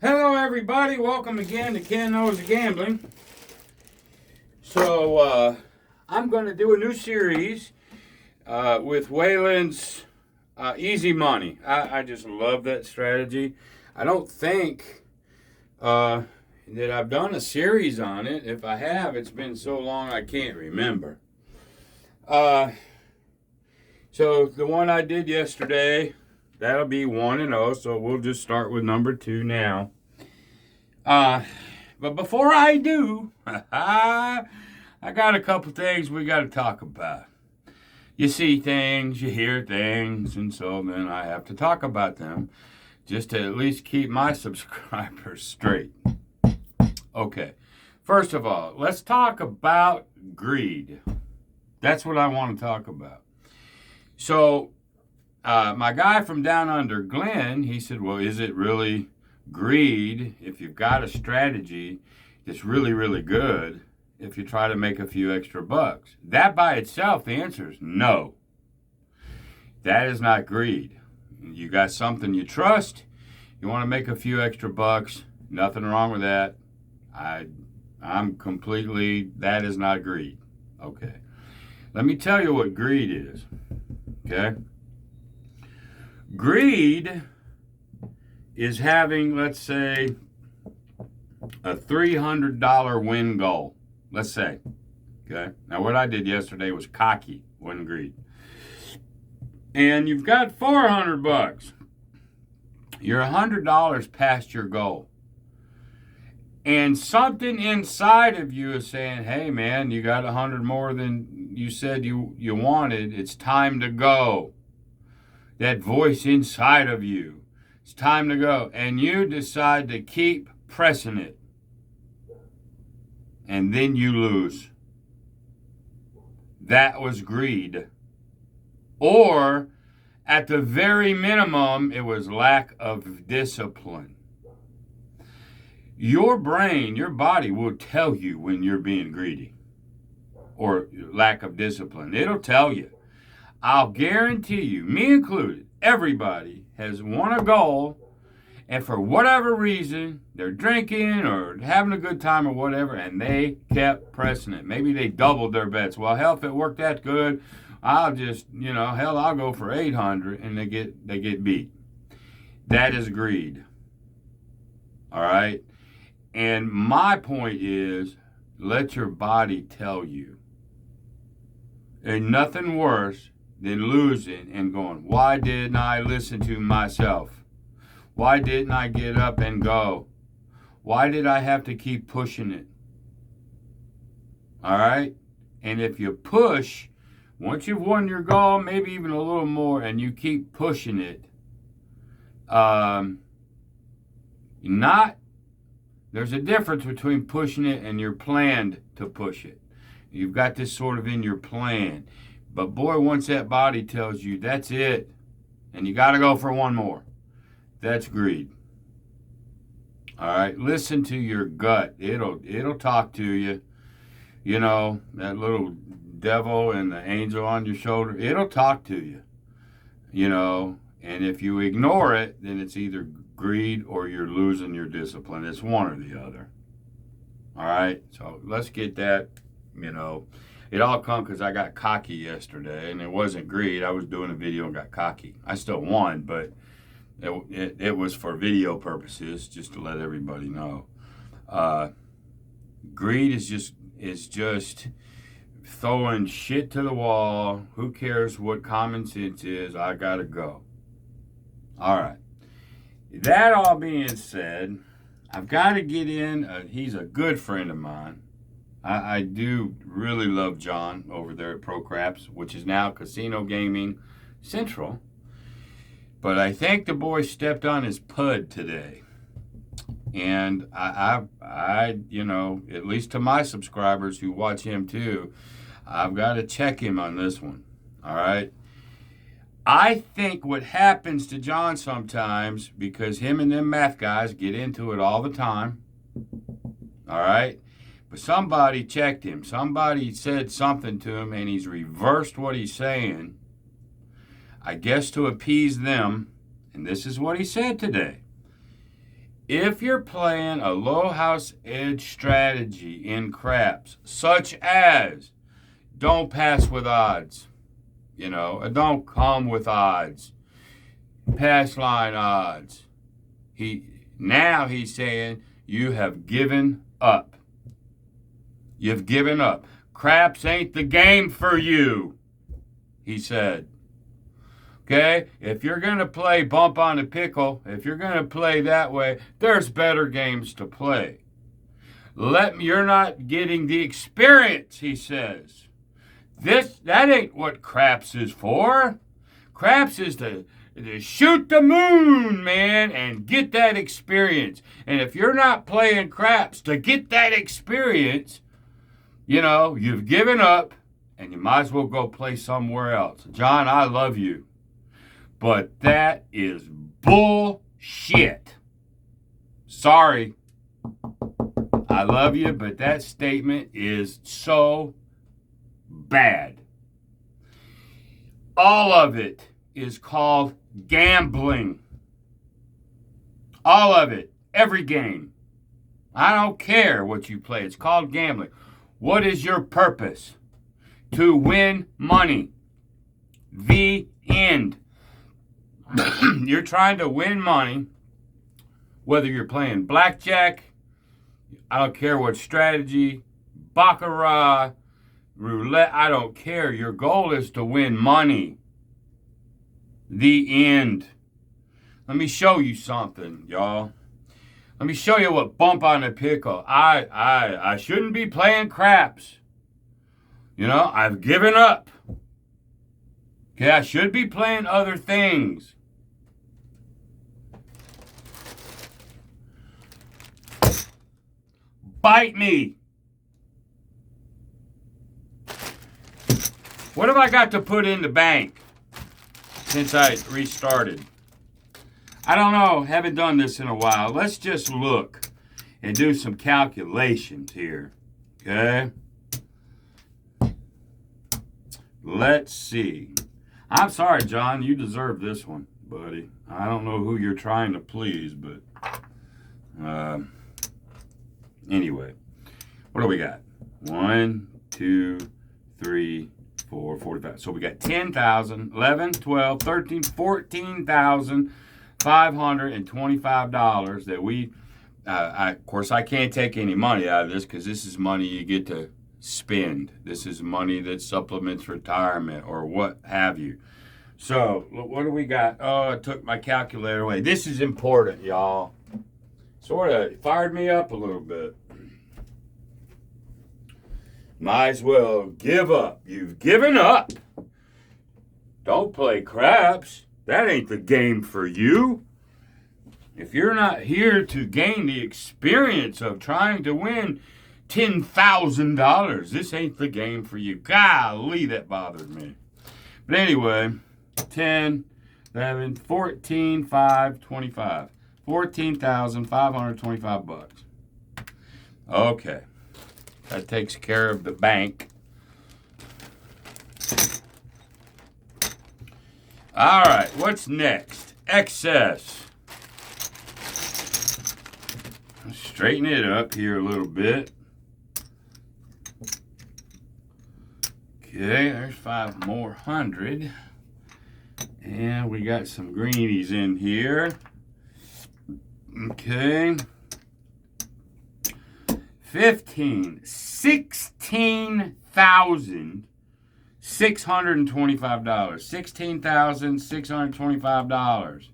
Hello everybody, welcome again to Ken Knows the Gambling. So I'm going to do a new series with Waylons Easy Money. I just love that strategy. I don't think that I've done a series on it. If I have, it's been so long I can't remember. So the one I did yesterday, that'll be 1-0, so we'll just start with number 2 now. But before I do, I got a couple things we got to talk about. You see things, you hear things, and so then I have to talk about them just to at least keep my subscribers straight. Okay, first of all, let's talk about greed. That's what I want to talk about. So, my guy from down under, Glenn, he said, well, is it really greed if you've got a strategy that's really, really good if you try to make a few extra bucks? That by itself, the answer is no. That is not greed. You got something you trust, you want to make a few extra bucks, nothing wrong with that. I'm completely, that is not greed. Okay. Let me tell you what greed is. Okay? Greed is having, let's say, a $300 win goal. Let's say. Okay? Now, what I did yesterday was cocky, wasn't greed. And you've got $400. You're $100 past your goal. And something inside of you is saying, hey, man, you got 100 more than you said you wanted. It's time to go. That voice inside of you. It's time to go. And you decide to keep pressing it. And then you lose. That was greed. Or, at the very minimum, it was lack of discipline. Your brain, your body will tell you when you're being greedy. Or lack of discipline. It'll tell you. I'll guarantee you, me included, everybody has won a goal, and for whatever reason, they're drinking or having a good time or whatever, and they kept pressing it. Maybe they doubled their bets. Well, hell, if it worked that good, I'll just, I'll go for 800, and they get beat. That is greed. All right? And my point is, let your body tell you. There's nothing worse than losing and going, why didn't I listen to myself? Why didn't I get up and go? Why did I have to keep pushing it? All right? And if you push, once you've won your goal, maybe even a little more, and you keep pushing it, there's a difference between pushing it and you're planned to push it. You've got this sort of in your plan. But boy, once that body tells you that's it, and you got to go for one more, that's greed. All right, listen to your gut. It'll talk to you. You know, that little devil and the angel on your shoulder, it'll talk to you. You know, and if you ignore it, then it's either greed or you're losing your discipline. It's one or the other. All right, so let's get that, It all come because I got cocky yesterday, and it wasn't greed. I was doing a video and got cocky. I still won, but it was for video purposes, just to let everybody know. Greed is just throwing shit to the wall. Who cares what common sense is? I gotta go. All right. That all being said, I've got to get in. He's a good friend of mine. I do really love John over there at Pro Craps, which is now Casino Gaming Central. But I think the boy stepped on his pud today. And I at least to my subscribers who watch him too, I've got to check him on this one. All right? I think what happens to John sometimes, because him and them math guys get into it all the time. All right? But somebody checked him. Somebody said something to him, and he's reversed what he's saying. I guess to appease them. And this is what he said today. If you're playing a low house edge strategy in craps, such as don't pass with odds, don't come with odds, pass line odds, he's saying you have given up. You've given up. Craps ain't the game for you, he said. Okay? If you're going to play bump on the pickle, if you're going to play that way, there's better games to play. You're not getting the experience, he says. That ain't what craps is for. Craps is to shoot the moon, man, and get that experience. And if you're not playing craps to get that experience, you've given up, and you might as well go play somewhere else. John, I love you, but that is bullshit. Sorry. I love you, but that statement is so bad. All of it is called gambling. All of it. Every game. I don't care what you play. It's called gambling. What is your purpose? To win money. The end. You're trying to win money, whether you're playing blackjack, I don't care what strategy, baccarat, roulette, I don't care. Your goal is to win money. The end. Let me show you something, y'all. Let me show you what bump on the pickle. I shouldn't be playing craps. I've given up. Okay, I should be playing other things. Bite me. What have I got to put in the bank since I restarted? I don't know. Haven't done this in a while. Let's just look and do some calculations here. Okay? Let's see. I'm sorry, John. You deserve this one, buddy. I don't know who you're trying to please, but anyway. What do we got? 1, 2, 3, 4, 45. So we got 10,000, 11, 12, 13, 14,525 that we, of course, I can't take any money out of this because this is money you get to spend. This is money that supplements retirement or what have you. So, what do we got? Oh, I took my calculator away. This is important, y'all. Sort of fired me up a little bit. Might as well give up. You've given up. Don't play craps. That ain't the game for you. If you're not here to gain the experience of trying to win $10,000, this ain't the game for you. Golly, that bothered me. But anyway, 10, 11, 14, 5, 25. $14,525. Okay. That takes care of the bank. All right, what's next? Excess. Straighten it up here a little bit. Okay, there's 5 more hundred. And we got some greenies in here. Okay. 16,625. $16,625.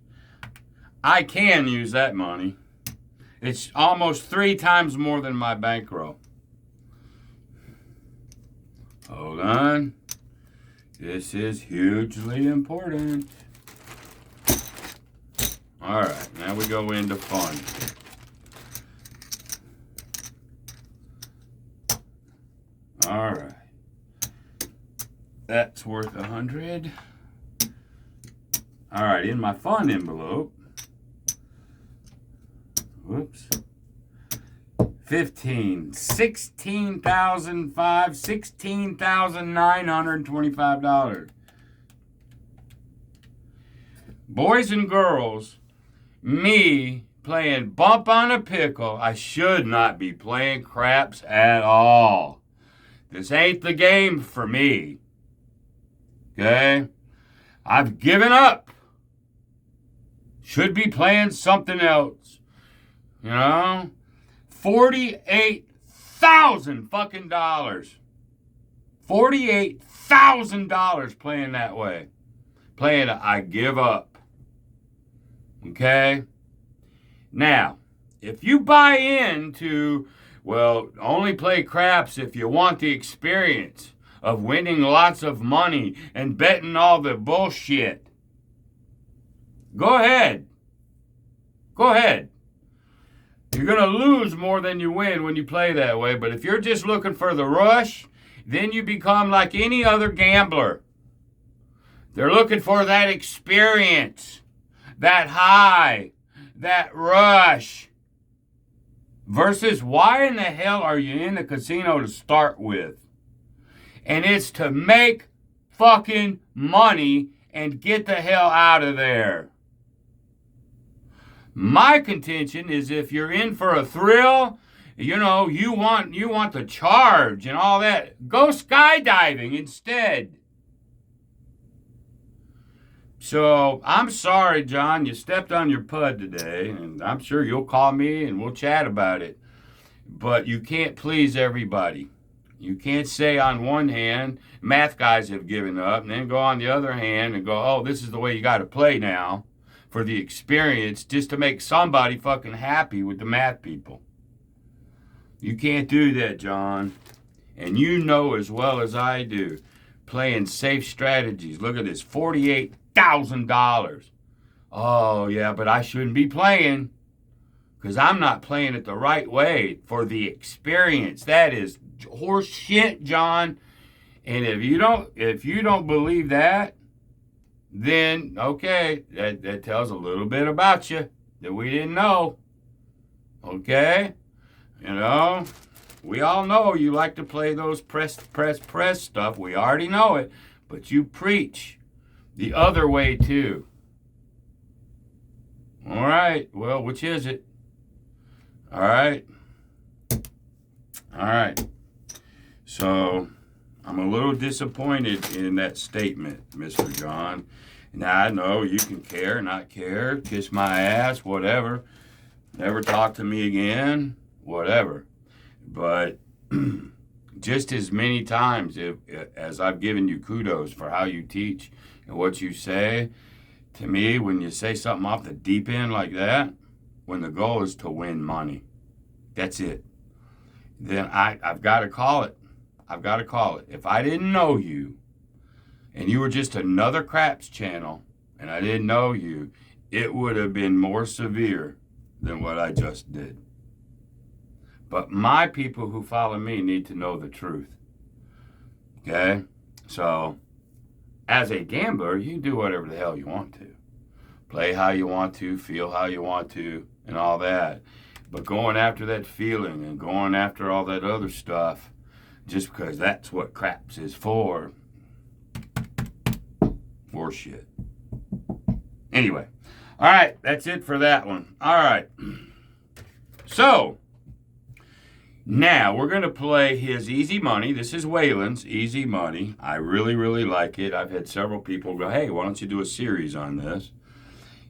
I can use that money. It's almost 3 times more than my bankroll. Hold on. This is hugely important. All right, now we go into fun. All right. That's worth 100. All right, in my fun envelope. Whoops. 15, $16,925. Boys and girls, me playing bump on a pickle, I should not be playing craps at all. This ain't the game for me. Okay? I've given up. Should be playing something else. You know? $48,000 fucking dollars. $48,000 playing that way. Playing I give up. Okay? Now, if you buy into, well, only play craps if you want the experience of winning lots of money and betting all the bullshit, go ahead. Go ahead. You're going to lose more than you win when you play that way, but if you're just looking for the rush, then you become like any other gambler. They're looking for that experience, that high, that rush. Versus why in the hell are you in the casino to start with? And it's to make fucking money and get the hell out of there. My contention is if you're in for a thrill, you know, you want the charge and all that, go skydiving instead. So, I'm sorry, John, you stepped on your pud today, and I'm sure you'll call me and we'll chat about it. But you can't please everybody. You can't say on one hand, math guys have given up, and then go on the other hand and go, oh, this is the way you got to play now for the experience just to make somebody fucking happy with the math people. You can't do that, John. And you know as well as I do, playing safe strategies. Look at this, $48,000. Oh, yeah, but I shouldn't be playing because I'm not playing it the right way for the experience. That is horse shit, John. And if you don't believe that, then, okay, that tells a little bit about you that we didn't know. Okay? You know, we all know you like to play those press stuff. We already know it. But you preach the other way, too. All right. Well, which is it? All right. All right. So, I'm a little disappointed in that statement, Mr. John. Now, I know you can care, not care, kiss my ass, whatever. Never talk to me again, whatever. But just as many times as I've given you kudos for how you teach and what you say, to me, when you say something off the deep end like that, when the goal is to win money, that's it. Then I've got to call it. I've got to call it. If I didn't know you and you were just another craps channel and I didn't know you, it would have been more severe than what I just did. But my people who follow me need to know the truth. Okay? So, as a gambler, you can do whatever the hell you want to. Play how you want to, feel how you want to, and all that. But going after that feeling and going after all that other stuff, just because that's what craps is for, horseshit. Anyway, all right, that's it for that one. All right. So, now we're going to play his Easy Money. This is Waylons' Easy Money. I really, really like it. I've had several people go, hey, why don't you do a series on this?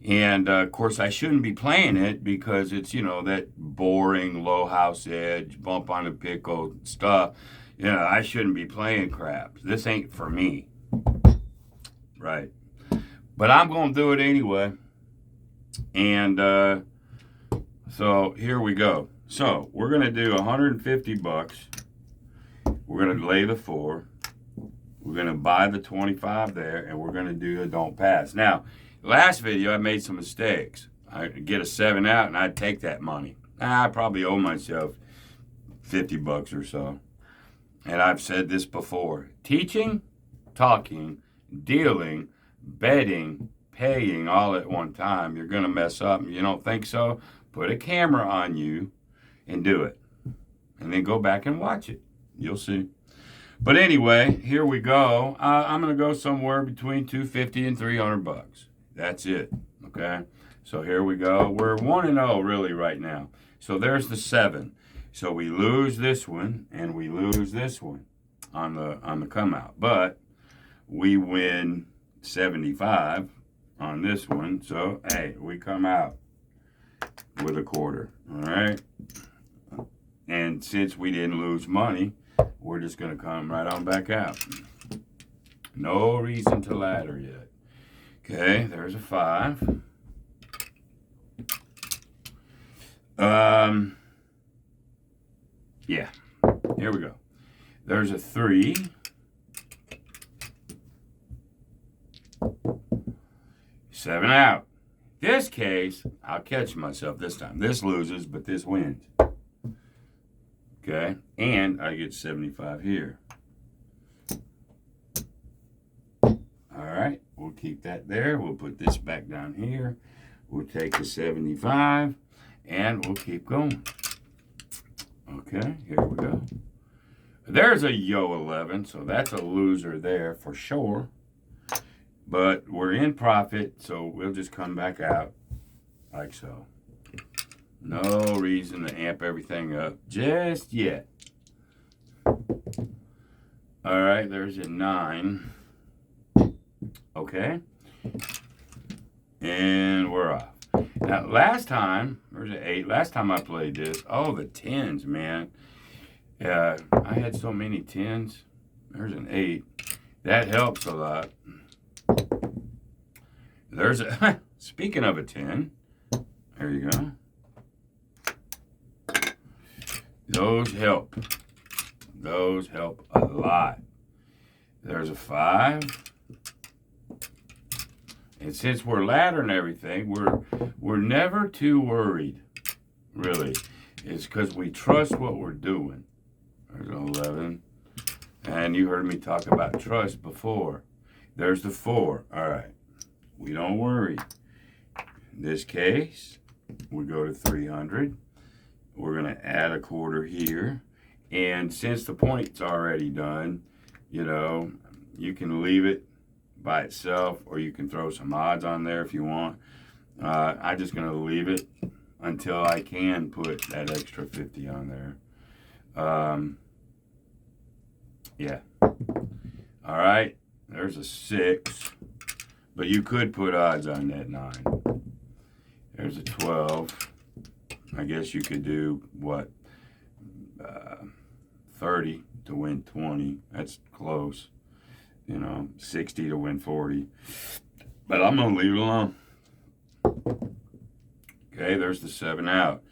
And, of course, I shouldn't be playing it because it's, you know, that boring low house edge, bump on a pickle stuff. You know, I shouldn't be playing craps. This ain't for me. Right. But I'm going to do it anyway. And so here we go. So we're going to do $150. We're going to lay the 4. We're going to buy the 25 there, and we're going to do the don't pass. Now, last video I made some mistakes. I'd get a 7 out, and I'd take that money. I probably owe myself $50 or so. And I've said this before. Teaching, talking, dealing, betting, paying all at one time, you're going to mess up. You don't think so? Put a camera on you and do it. And then go back and watch it. You'll see. But anyway, here we go. I'm going to go somewhere between $250 and $300. That's it. Okay? So here we go. We're 1-0 really right now. So there's the 7. So we lose this one and we lose this one on the come out. But we win 75 on this one. So hey, we come out with a quarter. All right. And since we didn't lose money, we're just gonna come right on back out. No reason to ladder yet. Okay, there's a 5. Yeah, here we go. There's a 3. 7 out. This case, I'll catch myself this time. This loses, but this wins. Okay, and I get 75 here. All right, we'll keep that there. We'll put this back down here. We'll take the 75, and we'll keep going. Okay, here we go. There's a yo 11, so that's a loser there for sure. But we're in profit, so we'll just come back out like so. No reason to amp everything up just yet. All right, there's a 9. Okay. And we're off. Now, last time, there's an 8. Last time I played this, oh, the 10s, man. Yeah, I had so many 10s. There's an 8. That helps a lot. There's a, speaking of a 10, there you go. Those help. Those help a lot. There's a 5. And since we're laddering everything, we're never too worried, really. It's because we trust what we're doing. There's an 11. And you heard me talk about trust before. There's the 4. All right. We don't worry. In this case, we go to 300. We're going to add a quarter here. And since the point's already done, you know, you can leave it by itself, or you can throw some odds on there if you want. I'm just going to leave it until I can put that extra 50 on there. Yeah. All right. There's a 6. But you could put odds on that 9. There's a 12. I guess you could do, what, 30 to win 20. That's close. You know, 60 to win 40. But I'm going to leave it alone. Okay, there's the 7 out.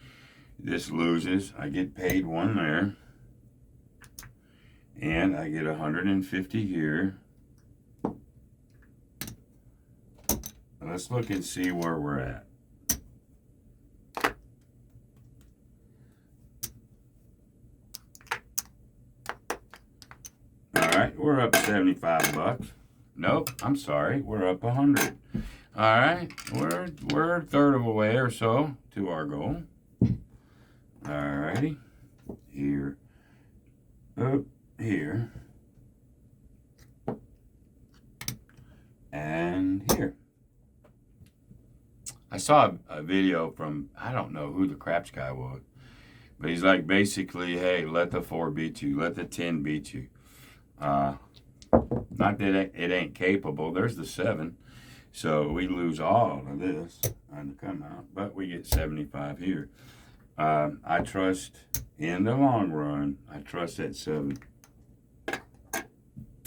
This loses. I get paid 1 there. And I get 150 here. Let's look and see where we're at. All right, we're up 75 bucks. Nope, I'm sorry, we're up 100. All right, we're a third of a way or so to our goal. All righty, here, up here, and here. I saw a video from, I don't know who the craps guy was, but he's like, basically, hey, let the 4 beat you, let the 10 beat you. Not that it ain't capable. There's the 7. So we lose all of this on the come out, but we get 75 here. I trust in the long run, I trust that 7.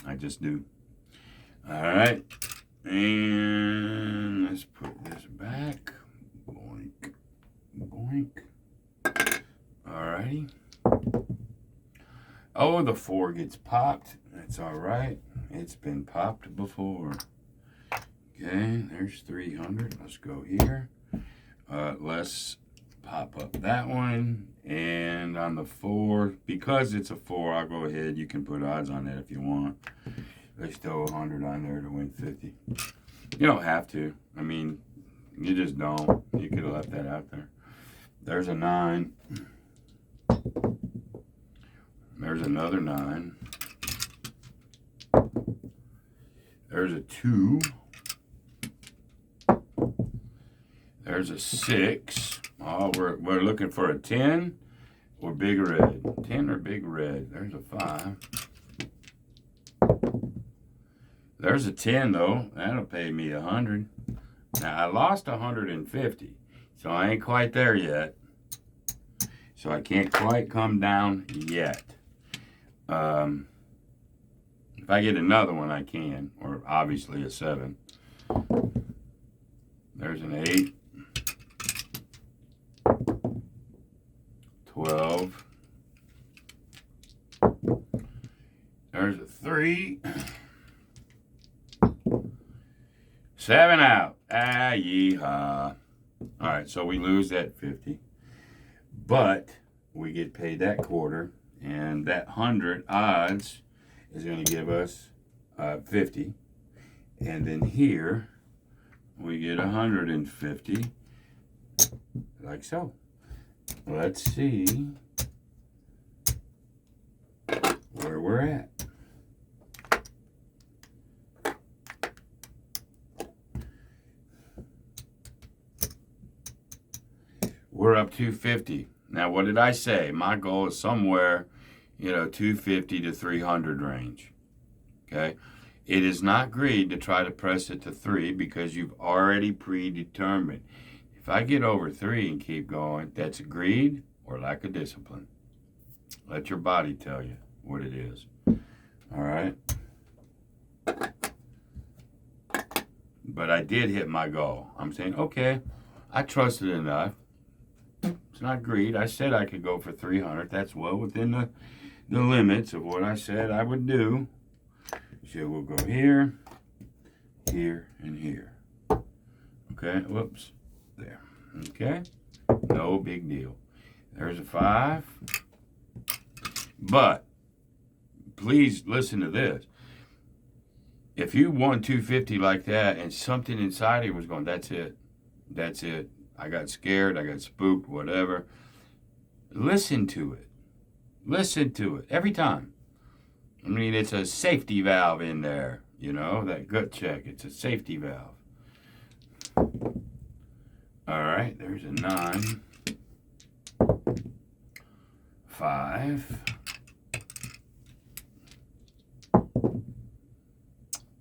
I just do. All right. And let's put this back. Boink. Boink. Alrighty. Oh, the 4 gets popped. That's alright. It's been popped before. Okay, there's 300. Let's go here. Let's pop up that one. And on the 4, because it's a 4, I'll go ahead. You can put odds on that if you want. There's still 100 on there to win 50. You don't have to. I mean, you just don't. You could have left that out there. There's a 9. There's another 9. There's a 2. There's a 6. Oh, we're looking for a 10 or big red. 10 or big red. There's a 5. There's a 10 though. That'll pay me 100. Now I lost 150, so I ain't quite there yet. So I can't quite come down yet. If I get another one, I can, or obviously a 7. There's an 8. 12. There's a 3. 7 out. Ah, yeehaw. All right, so we lose that 50. But we get paid that quarter, and that 100 odds is going to give us 50. And then here, we get 150, like so. Let's see where we're at. We're up 250. Now, what did I say? My goal is somewhere, 250 to 300 range. Okay? It is not greed to try to press it to 3 because you've already predetermined. If I get over 3 and keep going, that's greed or lack of discipline. Let your body tell you what it is. All right? But I did hit my goal. I'm saying, okay, I trusted enough. It's not greed. I said I could go for 300. That's well within the limits of what I said I would do. So we'll go here, here, and here. Okay, whoops, there. Okay, no big deal. There's a 5. But please listen to this. If you won 250 like that and something inside you was going, that's it. That's it. I got scared. I got spooked, whatever. Listen to it. Listen to it every time. I mean, it's a safety valve in there, that gut check. It's a safety valve. All right, there's a 9. 5.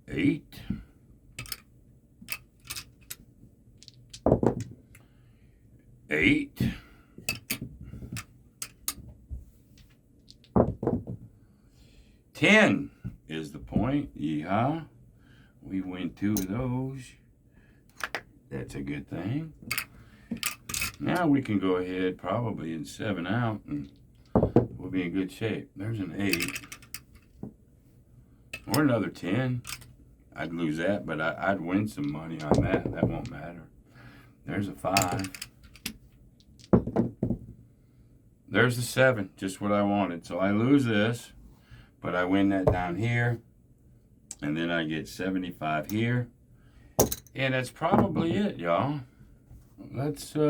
8. 8. 10 is the point. Yeehaw. We win 2 of those. That's a good thing. Now we can go ahead probably in 7 out and we'll be in good shape. There's an 8. Or another 10. I'd lose that, but I'd win some money on that. That won't matter. There's a 5. There's a 7, just what I wanted. So I lose this, but I win that down here. And then I get 75 here. And that's probably it, y'all. Let's see.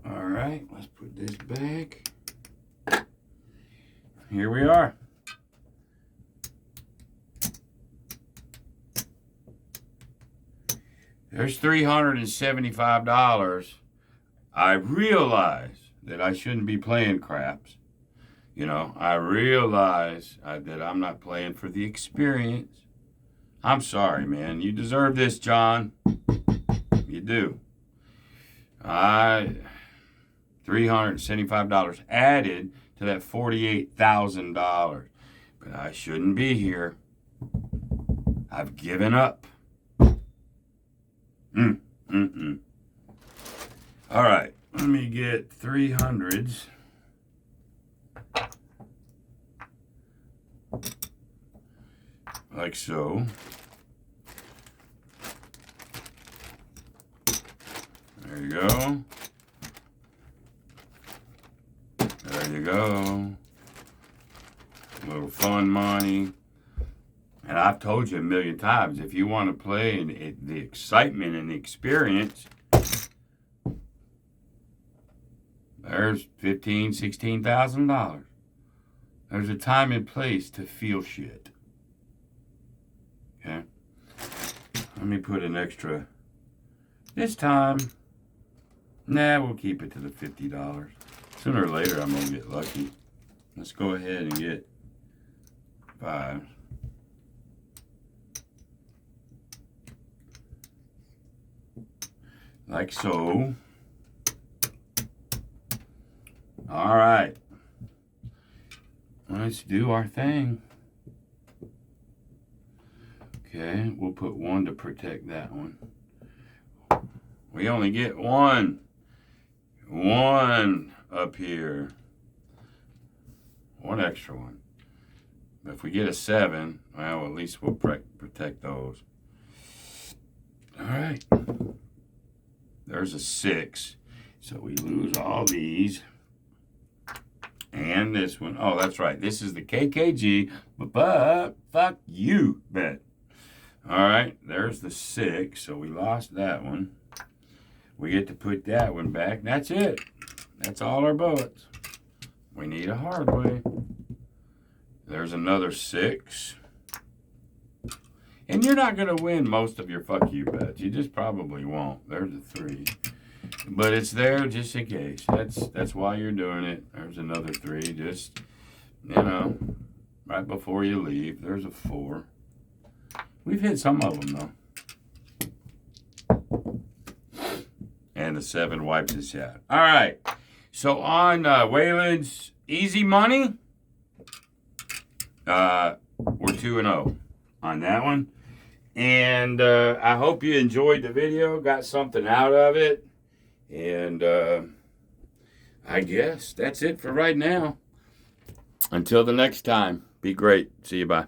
All right, let's put this back. Here we are. There's $375. I realize that I shouldn't be playing craps. I realize that I'm not playing for the experience. I'm sorry, man. You deserve this, John. You do. $375 added to that $48,000. But I shouldn't be here. I've given up. All right, let me get 300s. Like so. There you go. There you go. A little fun money. And I've told you a million times, if you want to play and the excitement and the experience, there's $15,000, $16,000. There's a time and place to feel shit. Okay? Let me put an extra. This time, nah, we'll keep it to the $50. Sooner or later, I'm going to get lucky. Let's go ahead and get 5. Like so. All right. Let's do our thing. Okay, we'll put 1 to protect that one. We only get 1. 1 up here. 1 extra one. But if we get a 7, well, at least we'll protect those. All right. There's a 6. So we lose all these. And this one. Oh, that's right. This is the KKG. But fuck you, bet. All right. There's the 6. So we lost that one. We get to put that one back. That's it. That's all our bullets. We need a hard way. There's another 6. And you're not going to win most of your fuck you bets. You just probably won't. There's a 3. But it's there just in case. That's why you're doing it. There's another 3. Just, right before you leave. There's a 4. We've hit some of them, though. And the 7 wipes us out. All right. So on Waylons Easy Money, we're 2-0 on that one. And I hope you enjoyed the video, got something out of it. And I guess that's it for right now. Until the next time, be great. See you, bye.